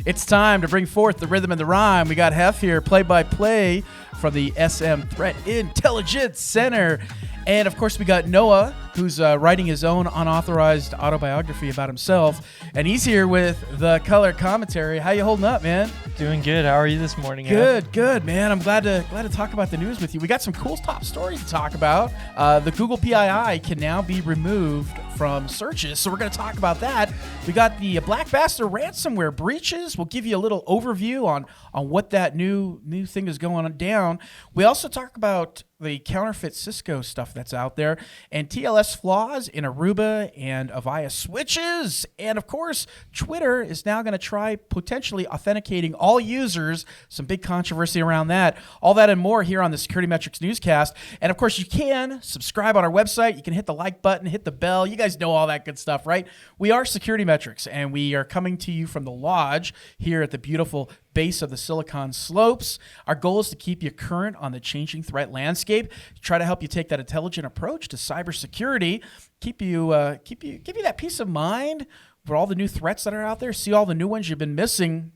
It's time to bring forth the rhythm and the rhyme. We got Heff here, play-by-play from the SM Threat Intelligence Center. And, of course, we got Noah, who's writing his own unauthorized autobiography about himself. And he's here with the color commentary. How you holding up, man? Doing good. How are you this morning, Ed? Good, man. I'm glad to talk about the news with you. We got some cool top stories to talk about. The Google PII can now be removed from searches, so we're going to talk about that. We got the Black Basta ransomware breaches. We'll give you a little overview on what that new thing is going on down. We also talk about the counterfeit Cisco stuff that's out there, and TLS flaws in Aruba and vaya switches. And of course, Twitter is now going to try potentially authenticating all users. Some big controversy around that. All that and more here on the SecurityMetrics newscast. And of course, you can subscribe on our website. You can hit the like button, hit the bell. You guys know all that good stuff, right? We are SecurityMetrics, and we are coming to you from the lodge here at the beautiful base of the Silicon Slopes. Our goal is to keep you current on the changing threat landscape, try to help you take that intelligent approach to cybersecurity, give you that peace of mind for all the new threats that are out there, see all the new ones you've been missing,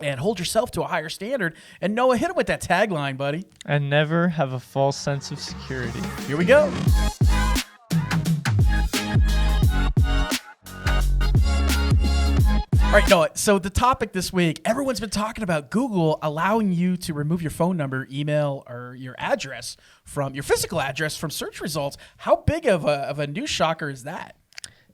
and hold yourself to a higher standard. And Noah, hit him with that tagline, buddy. And never have a false sense of security. Here we go. All right, Noah, so the topic this week, everyone's been talking about Google allowing you to remove your phone number, email, or your address from your physical address from search results. How big of a news shocker is that?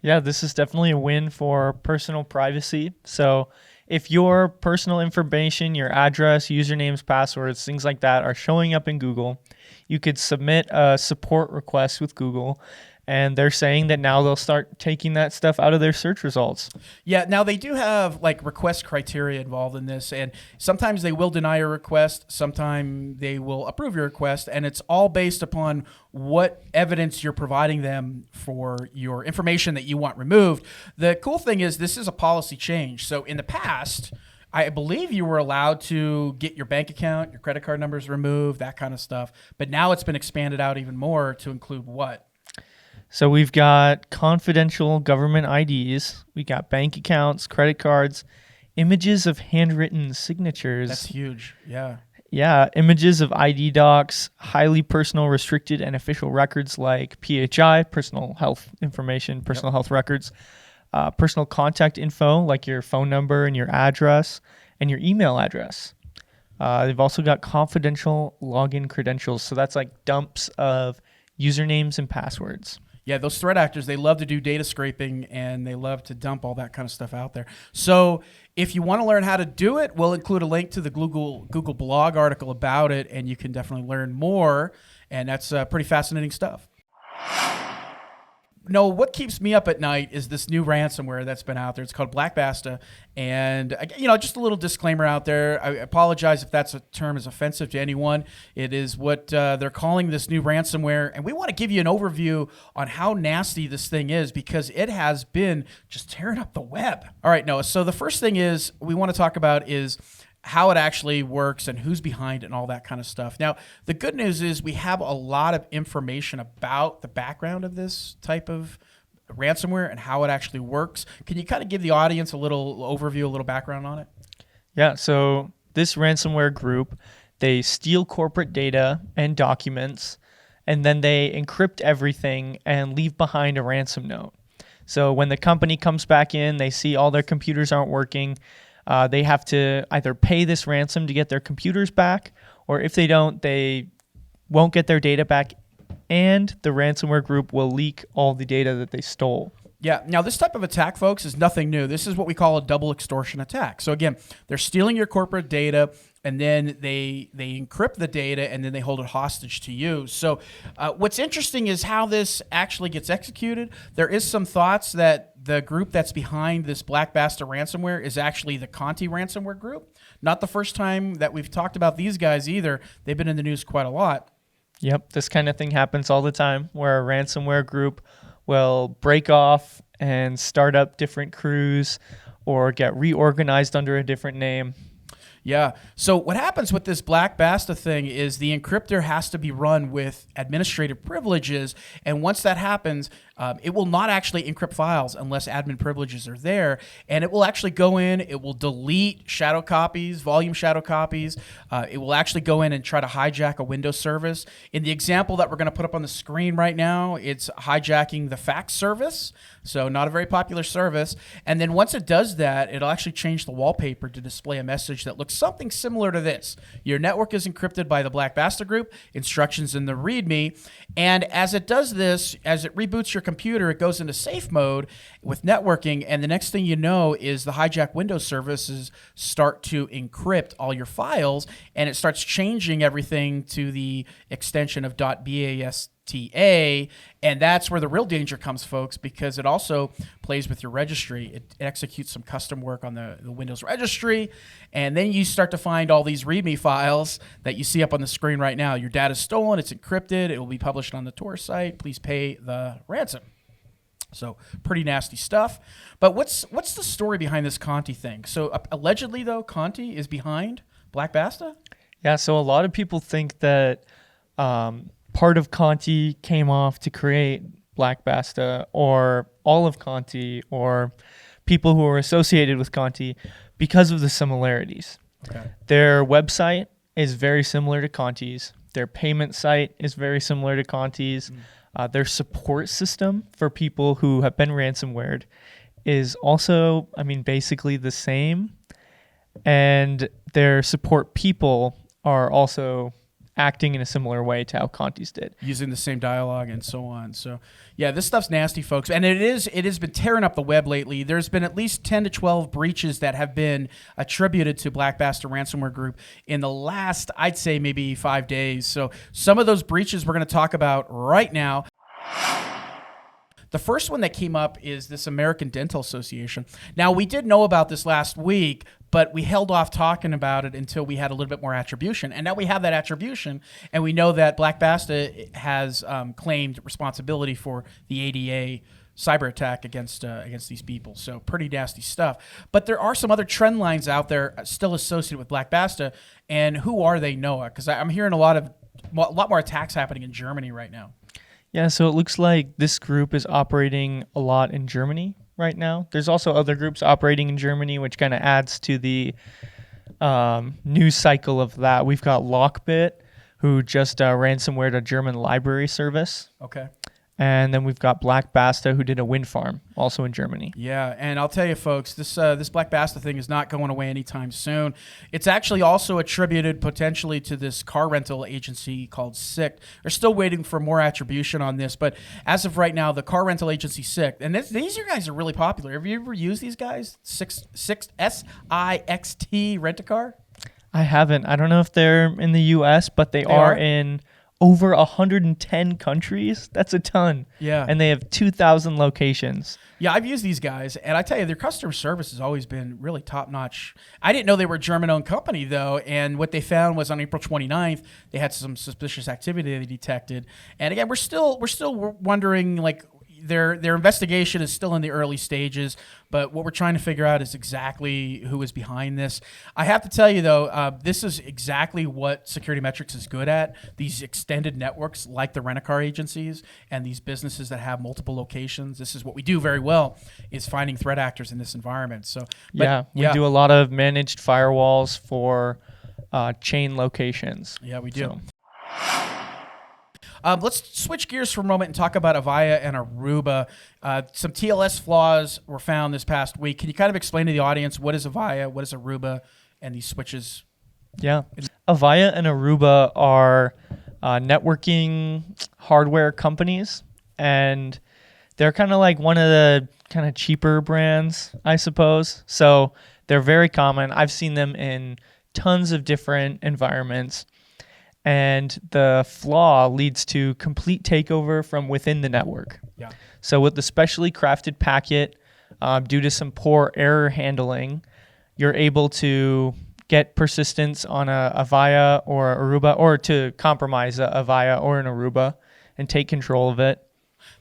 Yeah, this is definitely a win for personal privacy. So if your personal information, your address, usernames, passwords, things like that are showing up in Google, you could submit a support request with Google. And they're saying that now they'll start taking that stuff out of their search results. Yeah, now they do have like request criteria involved in this, and sometimes they will deny a request, sometimes they will approve your request, and it's all based upon what evidence you're providing them for your information that you want removed. The cool thing is this is a policy change. So in the past, I believe you were allowed to get your bank account, your credit card numbers removed, that kind of stuff. But now it's been expanded out even more to include what? So we've got confidential government IDs, we got bank accounts, credit cards, images of handwritten signatures. That's huge, yeah. Yeah, images of ID docs, highly personal, restricted, and official records like PHI, personal health information, personal health records, personal contact info like your phone number and your address, and your email address. They've also got confidential login credentials, so that's like dumps of usernames and passwords. Yeah, those threat actors, they love to do data scraping and they love to dump all that kind of stuff out there. So if you want to learn how to do it, we'll include a link to the Google blog article about it, and you can definitely learn more. And that's pretty fascinating stuff. No, what keeps me up at night is this new ransomware that's been out there. It's called Black Basta. And, just a little disclaimer out there. I apologize if that's a term is offensive to anyone. It is what they're calling this new ransomware. And we want to give you an overview on how nasty this thing is because it has been just tearing up the web. All right, Noah. So the first thing is we want to talk about is how it actually works and who's behind it and all that kind of stuff. Now, the good news is we have a lot of information about the background of this type of ransomware and how it actually works. Can you kind of give the audience a little overview, a little background on it? Yeah, so this ransomware group, they steal corporate data and documents, and then they encrypt everything and leave behind a ransom note. So when the company comes back in, they see all their computers aren't working. They have to either pay this ransom to get their computers back, or if they don't, they won't get their data back, and the ransomware group will leak all the data that they stole. Yeah. Now, this type of attack, folks, is nothing new. This is what we call a double extortion attack. So again, they're stealing your corporate data, and then they encrypt the data, and then they hold it hostage to you. So what's interesting is how this actually gets executed. There is some thoughts that the group that's behind this Black Basta ransomware is actually the Conti ransomware group. Not the first time that we've talked about these guys either. They've been in the news quite a lot. Yep, this kind of thing happens all the time where a ransomware group will break off and start up different crews or get reorganized under a different name. Yeah. So what happens with this Black Basta thing is the encryptor has to be run with administrative privileges. And once that happens, It will not actually encrypt files unless admin privileges are there, and it will actually go in, it will delete shadow copies, volume shadow copies. It will actually go in and try to hijack a Windows service. In the example that we're going to put up on the screen right now, it's hijacking the fax service, so not a very popular service. And then once it does that, it'll actually change the wallpaper to display a message that looks something similar to this. Your network is encrypted by the Black Basta group, instructions in the README, and as it does this, as it reboots your computer, it goes into safe mode with networking, and the next thing you know is the hijacked Windows services start to encrypt all your files, and it starts changing everything to the extension of .basta, and that's where the real danger comes, folks, because it also plays with your registry. It executes some custom work on the Windows registry, and then you start to find all these README files that you see up on the screen right now. Your data's stolen, it's encrypted, it will be published on the Tor site. Please pay the ransom. So pretty nasty stuff. But what's the story behind this Conti thing? So allegedly, though, Conti is behind Black Basta? Yeah, so a lot of people think that part of Conti came off to create Black Basta, or all of Conti, or people who are associated with Conti because of the similarities. Okay. Their website is very similar to Conti's. Their payment site is very similar to Conti's. Their support system for people who have been ransomwared is also, basically the same. And their support people are also acting in a similar way to how Conti's did. Using the same dialogue and so on. So, yeah, this stuff's nasty, folks. And it has been tearing up the web lately. There's been at least 10 to 12 breaches that have been attributed to Black Basta ransomware group in the last, I'd say, maybe 5 days. So some of those breaches we're going to talk about right now. The first one that came up is this American Dental Association. Now, we did know about this last week, but we held off talking about it until we had a little bit more attribution. And now we have that attribution, and we know that Black Basta has claimed responsibility for the ADA cyber attack against these people. So pretty nasty stuff. But there are some other trend lines out there still associated with Black Basta. And who are they, Noah? Because I'm hearing a lot more attacks happening in Germany right now. Yeah, so it looks like this group is operating a lot in Germany right now. There's also other groups operating in Germany, which kind of adds to the news cycle of that. We've got Lockbit, who just ransomwared a German library service. Okay. And then we've got Black Basta, who did a wind farm, also in Germany. Yeah, and I'll tell you, folks, this Black Basta thing is not going away anytime soon. It's actually also attributed potentially to this car rental agency called SICK. They're still waiting for more attribution on this, but as of right now, the car rental agency SICK, and these guys are really popular. Have you ever used these guys? SIXT, S-I-X-T, Rent-A-Car? I haven't. I don't know if they're in the U.S., but they are in over 110 countries. That's a ton. Yeah. And they have 2,000 locations. Yeah, I've used these guys, and I tell you, their customer service has always been really top-notch. I didn't know they were a German-owned company, though, and what they found was on April 29th, they had some suspicious activity they detected. And again, we're still wondering, like, their investigation is still in the early stages, but what we're trying to figure out is exactly who is behind this. I have to tell you, though, this is exactly what SecurityMetrics is good at. These extended networks like the rent-a-car agencies and these businesses that have multiple locations. This is what we do very well, is finding threat actors in this environment. So, we do a lot of managed firewalls for chain locations. Yeah, we do. So. Let's switch gears for a moment and talk about Avaya and Aruba. Some TLS flaws were found this past week. Can you kind of explain to the audience what is Avaya, what is Aruba, and these switches? Yeah. Avaya and Aruba are networking hardware companies, and they're kind of like one of the kind of cheaper brands, I suppose. So they're very common. I've seen them in tons of different environments. And the flaw leads to complete takeover from within the network. Yeah. So with the specially crafted packet, due to some poor error handling, you're able to get persistence on a Avaya or Aruba, or to compromise a Avaya or an Aruba and take control of it.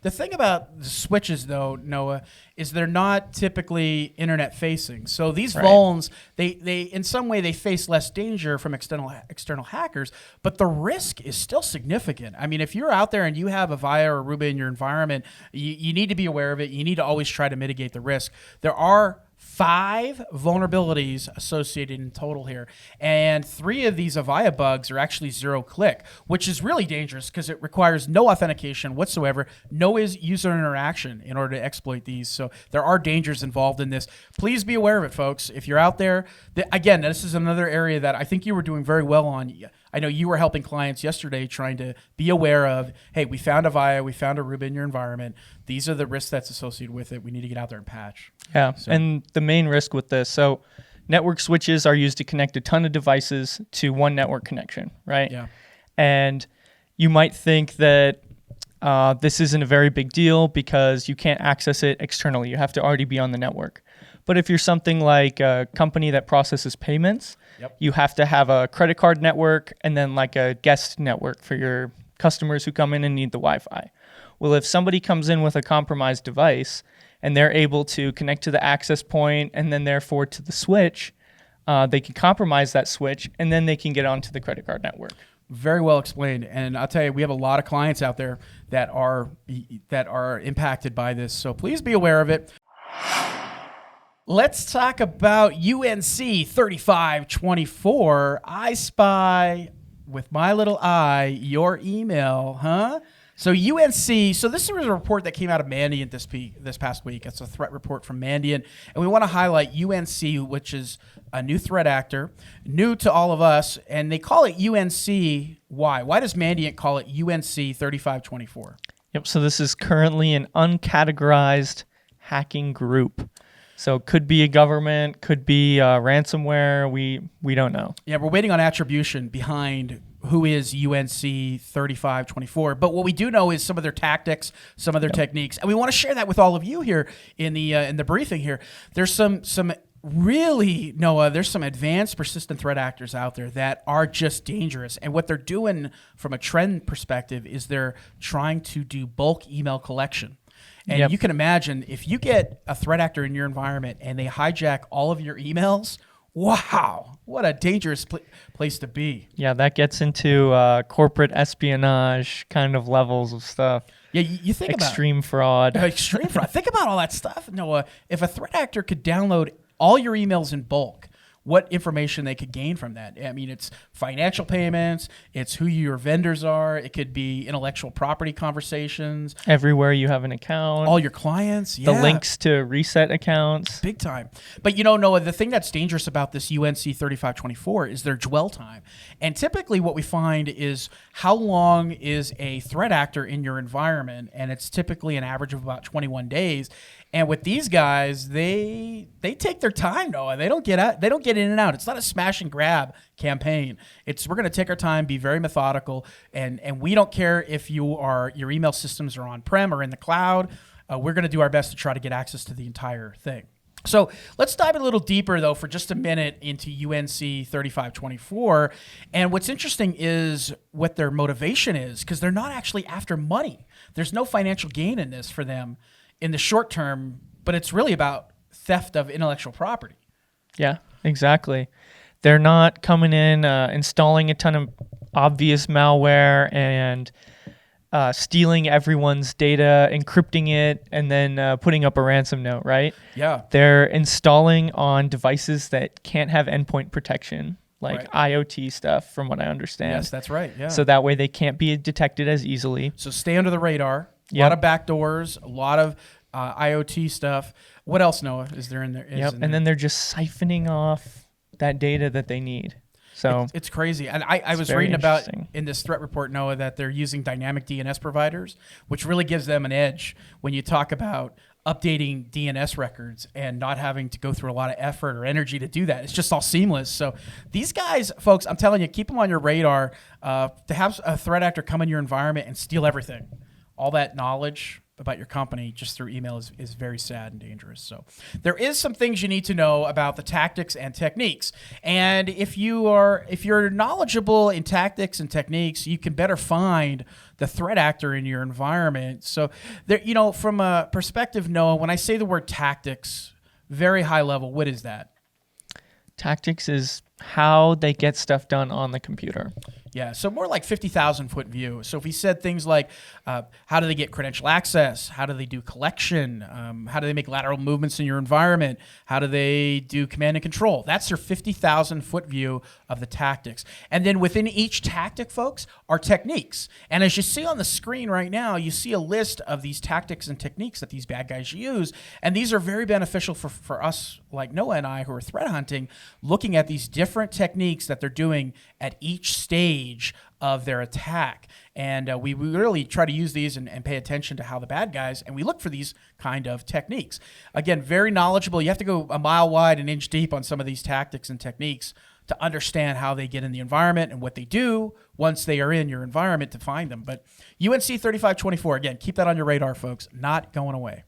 The thing about the switches, though, Noah, is they're not typically internet facing. So these vulns, they in some way they face less danger from external hackers, but the risk is still significant. I mean, if you're out there and you have a Vaya or Aruba in your environment, you need to be aware of it. You need to always try to mitigate the risk. There are 5 vulnerabilities associated in total here, and 3 of these Avaya bugs are actually 0-click, which is really dangerous because it requires no authentication whatsoever, no user interaction in order to exploit these. So there are dangers involved in this. Please be aware of it, folks. If you're out there, again, this is another area that I think you were doing very well on. I know you were helping clients yesterday trying to be aware of, hey, we found Avaya, we found Aruba in your environment. These are the risks that's associated with it. We need to get out there and patch. Yeah, and the main risk with this, so network switches are used to connect a ton of devices to one network connection, right? Yeah. And you might think that this isn't a very big deal because you can't access it externally. You have to already be on the network. But if you're something like a company that processes payments, you have to have a credit card network and then like a guest network for your customers who come in and need the Wi-Fi. Well, if somebody comes in with a compromised device and they're able to connect to the access point and then therefore to the switch, they can compromise that switch and then they can get onto the credit card network. Very well explained. And I'll tell you, we have a lot of clients out there that are impacted by this. So please be aware of it. Let's talk about UNC 3524. I spy with my little eye your email, huh? So UNC, so this was a report that came out of Mandiant this past week. It's a threat report from Mandiant. And we want to highlight UNC, which is a new threat actor, new to all of us. And they call it UNC. Why? Why does Mandiant call it UNC 3524? Yep, so this is currently an uncategorized hacking group. So could be a government, could be ransomware. We don't know. Yeah, we're waiting on attribution behind who is UNC 3524. But what we do know is some of their tactics, some of their techniques, and we want to share that with all of you here in the briefing here. There's some really, Noah, there's some advanced persistent threat actors out there that are just dangerous. And what they're doing from a trend perspective is they're trying to do bulk email collection. And you can imagine if you get a threat actor in your environment and they hijack all of your emails, wow, what a dangerous place to be. Yeah, that gets into corporate espionage kind of levels of stuff. Yeah, you think extreme fraud. Extreme fraud. Think about all that stuff, Noah. If a threat actor could download all your emails in bulk, what information they could gain from that. I mean, it's financial payments, it's who your vendors are, it could be intellectual property conversations. Everywhere you have an account. All your clients, The links to reset accounts. Big time. But you know, Noah, the thing that's dangerous about this UNC 3524 is their dwell time. And typically what we find is how long is a threat actor in your environment, and it's typically an average of about 21 days. And with these guys, they take their time, Noah. They don't get out. They don't get in and out. It's not a smash and grab campaign. We're going to take our time, be very methodical, and we don't care if your email systems are on-prem or in the cloud. We're going to do our best to try to get access to the entire thing. So let's dive a little deeper, though, for just a minute into UNC 3524. And what's interesting is what their motivation is, because they're not actually after money. There's no financial gain in this for them in the short term, but it's really about theft of intellectual property. Yeah, exactly. They're not coming in, installing a ton of obvious malware and stealing everyone's data, encrypting it, and then putting up a ransom note, right? Yeah. They're installing on devices that can't have endpoint protection, like IoT stuff, from what I understand. Yes, that's right. Yeah. So that way they can't be detected as easily. So stay under the radar. A lot of backdoors, a lot of IoT stuff. What else, Noah, is there in there? And then they're just siphoning off that data that they need. So it's crazy. And I was reading about in this threat report, Noah, that they're using dynamic DNS providers, which really gives them an edge when you talk about updating DNS records and not having to go through a lot of effort or energy to do that. It's just all seamless. So these guys, folks, I'm telling you, keep them on your radar. To have a threat actor come in your environment and steal everything, all that knowledge, about your company just through email is very sad and dangerous. So there is some things you need to know about the tactics and techniques. And if you're knowledgeable in tactics and techniques, you can better find the threat actor in your environment. So there, from a perspective, Noah, when I say the word tactics, very high level, what is that? Tactics is how they get stuff done on the computer. Yeah, so more like 50,000 foot view. So if we said things like, how do they get credential access? How do they do collection? How do they make lateral movements in your environment? How do they do command and control? That's your 50,000 foot view of the tactics. And then within each tactic, folks, are techniques. And as you see on the screen right now, you see a list of these tactics and techniques that these bad guys use. And these are very beneficial for us like Noah and I who are threat hunting, looking at these different techniques that they're doing at each stage of their attack. And we really try to use these and pay attention to how the bad guys, and we look for these kind of techniques. Again, very knowledgeable. You have to go a mile wide and inch deep on some of these tactics and techniques to understand how they get in the environment and what they do once they are in your environment to find them. But UNC 3524, again, keep that on your radar, folks. Not going away.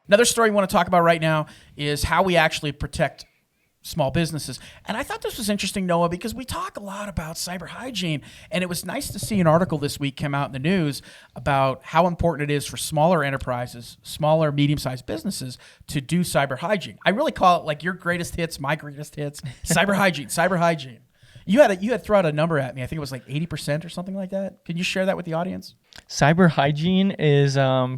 Another story we want to talk about right now is how we actually protect small businesses. And I thought this was interesting, Noah, because we talk a lot about cyber hygiene, and it was nice to see an article this week come out in the news about how important it is for smaller enterprises, smaller, medium-sized businesses to do cyber hygiene. I really call it like your greatest hits, my greatest hits, cyber hygiene, cyber hygiene. You had thrown out a number at me. I think it was like 80% or something like that. Can you share that with the audience? Cyber hygiene is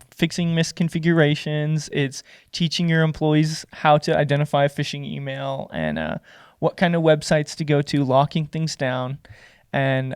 fixing misconfigurations. It's teaching your employees how to identify a phishing email and what kind of websites to go to, locking things down. And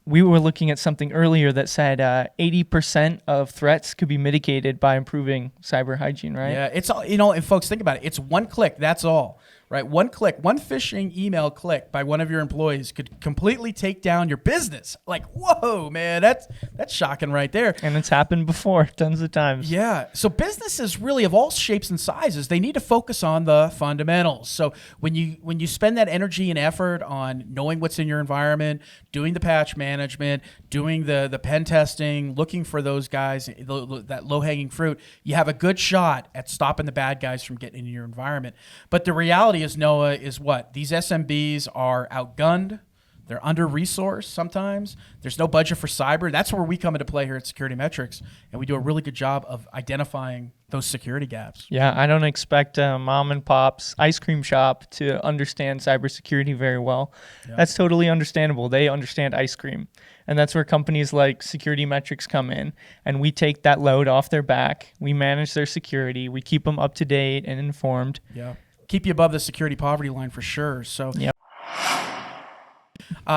we were looking at something earlier that said 80% of threats could be mitigated by improving cyber hygiene, right? Yeah, it's all, and folks, think about it. It's one click. That's all. Right, one click, one phishing email click by one of your employees could completely take down your business. Like, whoa, man, that's shocking right there. And it's happened before, tons of times. Yeah, so businesses really of all shapes and sizes, they need to focus on the fundamentals. So when you spend that energy and effort on knowing what's in your environment, doing the patch management, doing the pen testing, looking for those guys, that low-hanging fruit, you have a good shot at stopping the bad guys from getting into your environment. But the reality is, Noah, is what? These SMBs are outgunned. They're under-resourced sometimes. There's no budget for cyber. That's where we come into play here at SecurityMetrics, and we do a really good job of identifying those security gaps. Yeah, I don't expect mom and pop's ice cream shop to understand cybersecurity very well. Yeah. That's totally understandable. They understand ice cream. And that's where companies like SecurityMetrics come in, and we take that load off their back. We manage their security. We keep them up to date and informed. Yeah. Keep you above the security poverty line for sure. So, yep.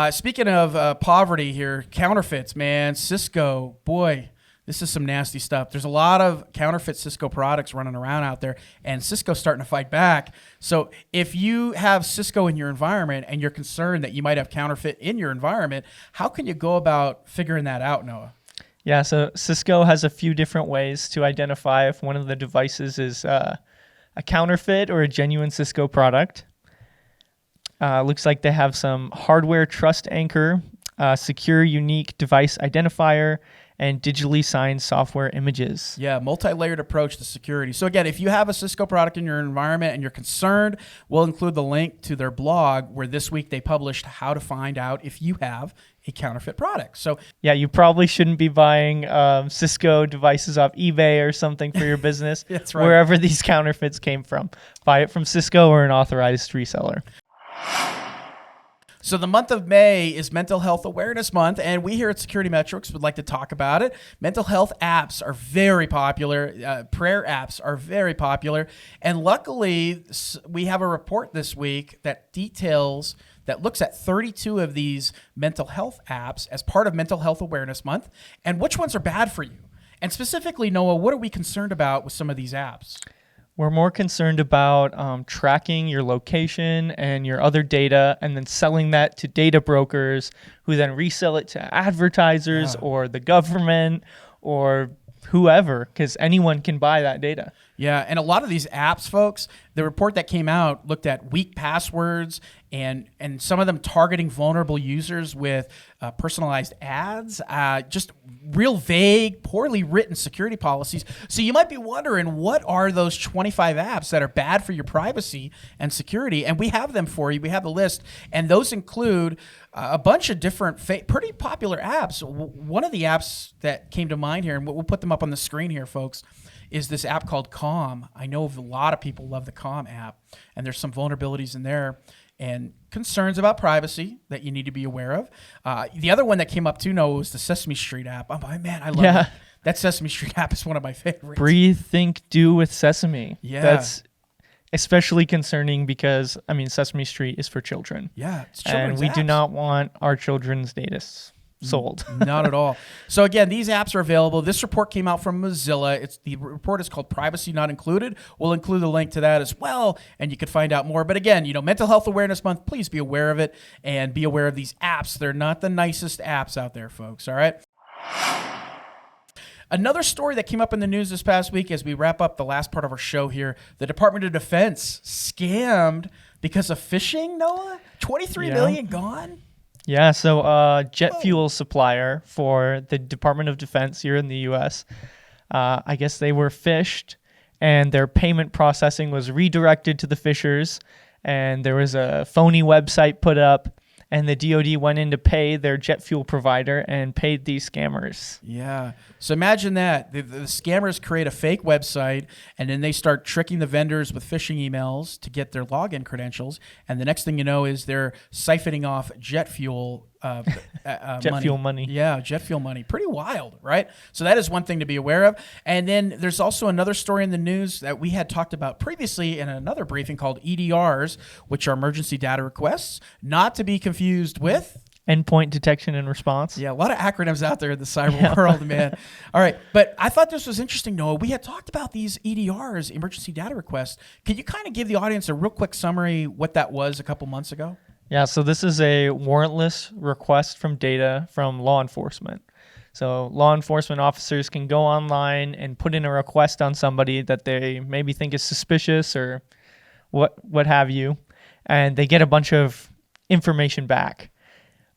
Speaking of poverty here, counterfeits, man, Cisco, boy, this is some nasty stuff. There's a lot of counterfeit Cisco products running around out there, and Cisco's starting to fight back. So if you have Cisco in your environment and you're concerned that you might have counterfeit in your environment, how can you go about figuring that out, Noah? Yeah, so Cisco has a few different ways to identify if one of the devices is a counterfeit or a genuine Cisco product. Looks like they have some hardware trust anchor, secure unique device identifier, and digitally signed software images. Yeah, multi-layered approach to security. So again, if you have a Cisco product in your environment and you're concerned, we'll include the link to their blog where this week they published how to find out if you have a counterfeit product. So yeah, you probably shouldn't be buying Cisco devices off eBay or something for your business. That's right. Wherever these counterfeits came from. Buy it from Cisco or an authorized reseller. So the month of May is Mental Health Awareness Month, and we here at SecurityMetrics would like to talk about it. Mental health apps are very popular. Prayer apps are very popular. And luckily, we have a report this week that looks at 32 of these mental health apps as part of Mental Health Awareness Month, and which ones are bad for you. And specifically, Noah, what are we concerned about with some of these apps? We're more concerned about tracking your location and your other data and then selling that to data brokers who then resell it to advertisers or the government or whoever, because anyone can buy that data. Yeah, and a lot of these apps, folks, the report that came out looked at weak passwords and some of them targeting vulnerable users with personalized ads, just real vague, poorly written security policies. So you might be wondering, what are those 25 apps that are bad for your privacy and security? And we have them for you. We have the list, and those include a bunch of different pretty popular apps. One of the apps that came to mind here, and we'll put them up on the screen here, folks, is this app called Calm. I know a lot of people love the Calm app, and there's some vulnerabilities in there and concerns about privacy that you need to be aware of. The other one that came up too, Noah, was the Sesame Street app. Oh, man, I love it. That Sesame Street app is one of my favorites. Breathe, think, do with Sesame. Yeah. That's especially concerning because, I mean, Sesame Street is for children. Yeah, it's children's and we do not want our children's data sold. Not at all. So again, these apps are available. This report came out from Mozilla. The report is called Privacy Not Included. We'll include a link to that as well, and you can find out more. But again, Mental Health Awareness Month, please be aware of it and be aware of these apps. They're not the nicest apps out there, folks, all right? Another story that came up in the news this past week as we wrap up the last part of our show here, the Department of Defense scammed because of phishing, Noah? 23 million gone? Yeah, so jet fuel supplier for the Department of Defense here in the U.S., I guess they were phished, and their payment processing was redirected to the phishers, and there was a phony website put up, and the DoD went in to pay their jet fuel provider and paid these scammers. Yeah. So imagine that. The scammers create a fake website, and then they start tricking the vendors with phishing emails to get their login credentials. And the next thing you know is they're siphoning off jet fuel fuel money. Yeah, jet fuel money. Pretty wild, right? So that is one thing to be aware of. And then there's also another story in the news that we had talked about previously in another briefing called EDRs, which are emergency data requests, not to be confused with endpoint detection and response. Yeah, a lot of acronyms out there in the cyber world, man. All right, but I thought this was interesting, Noah. We had talked about these EDRs, emergency data requests. Could you kind of give the audience a real quick summary what that was a couple months ago? Yeah, so this is a warrantless request from data from law enforcement. So law enforcement officers can go online and put in a request on somebody that they maybe think is suspicious or what have you, and they get a bunch of information back.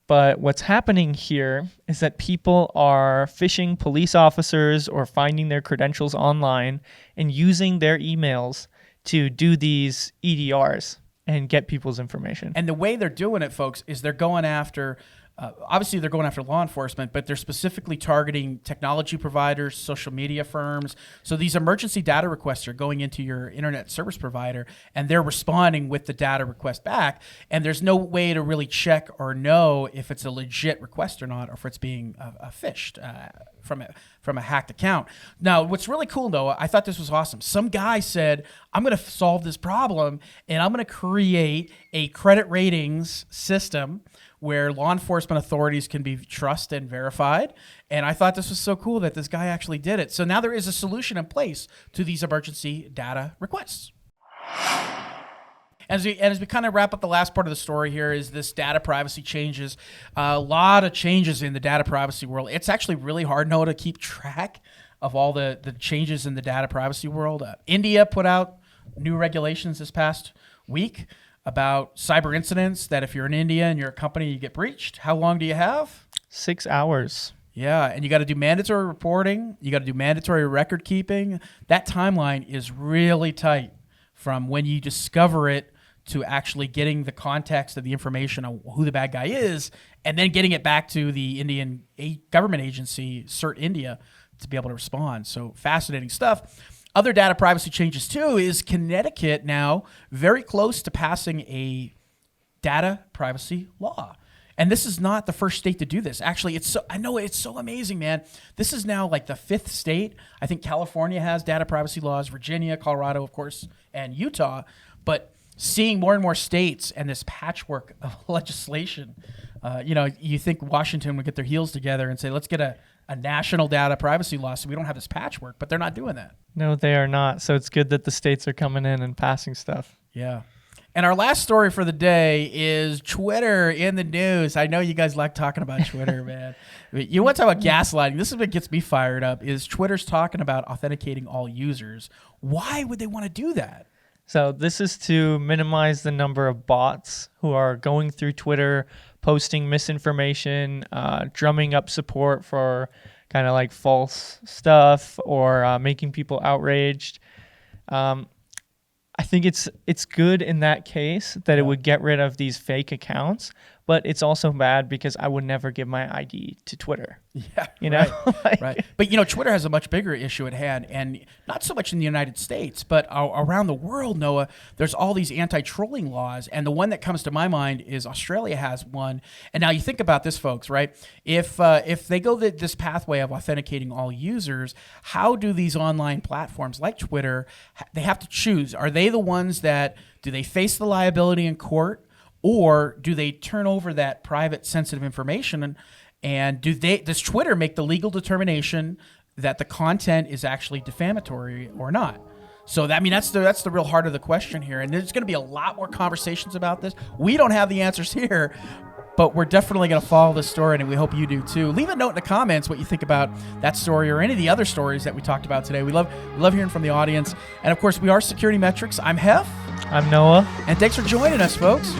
But what's happening here is that people are phishing police officers or finding their credentials online and using their emails to do these EDRs and get people's information. And the way they're doing it, folks, is they're going after, obviously they're going after law enforcement, but they're specifically targeting technology providers, social media firms. So these emergency data requests are going into your internet service provider, and they're responding with the data request back. And there's no way to really check or know if it's a legit request or not, or if it's being phished from a hacked account. Now, what's really cool, though, I thought this was awesome. Some guy said, I'm going to solve this problem, and I'm going to create a credit ratings system where law enforcement authorities can be trusted and verified. And I thought this was so cool that this guy actually did it. So now there is a solution in place to these emergency data requests. As we kind of wrap up the last part of the story here is this data privacy changes. A lot of changes in the data privacy world. It's actually really hard, Noah, to keep track of all the changes in the data privacy world. India put out new regulations this past week about cyber incidents that if you're in India and you're a company, you get breached. How long do you have? 6 hours. Yeah, and you got to do mandatory reporting. You got to do mandatory record keeping. That timeline is really tight from when you discover it to actually getting the context of the information on who the bad guy is, and then getting it back to the Indian government agency, CERT India, to be able to respond. So fascinating stuff. Other data privacy changes too is Connecticut now very close to passing a data privacy law. And this is not the first state to do this. Actually, I know it's so amazing, man. This is now like the 5th state. I think California has data privacy laws, Virginia, Colorado, of course, and Utah. But seeing more and more states and this patchwork of legislation, you think Washington would get their heels together and say, let's get a national data privacy law so we don't have this patchwork, but they're not doing that. No, they are not. So it's good that the states are coming in and passing stuff. Yeah. And our last story for the day is Twitter in the news. I know you guys like talking about Twitter, man. You want to talk about gaslighting. This is what gets me fired up, is Twitter's talking about authenticating all users. Why would they want to do that? So this is to minimize the number of bots who are going through Twitter, posting misinformation, drumming up support for kind of like false stuff or making people outraged. I think it's good in that case that it would get rid of these fake accounts, but it's also bad because I would never give my ID to Twitter. Yeah, you know, right. But Twitter has a much bigger issue at hand, and not so much in the United States, but around the world. Noah, there's all these anti-trolling laws, and the one that comes to my mind is Australia has one. And now you think about this, folks, right? If they go this pathway of authenticating all users, how do these online platforms like Twitter? They have to choose. Are they the ones do they face the liability in court? Or do they turn over that private, sensitive information, and does Twitter make the legal determination that the content is actually defamatory or not? So that's the real heart of the question here, and there's going to be a lot more conversations about this. We don't have the answers here, but we're definitely going to follow this story, and we hope you do too. Leave a note in the comments what you think about that story or any of the other stories that we talked about today. We love hearing from the audience, and of course, we are SecurityMetrics. I'm Heff. I'm Noah. And thanks for joining us, folks.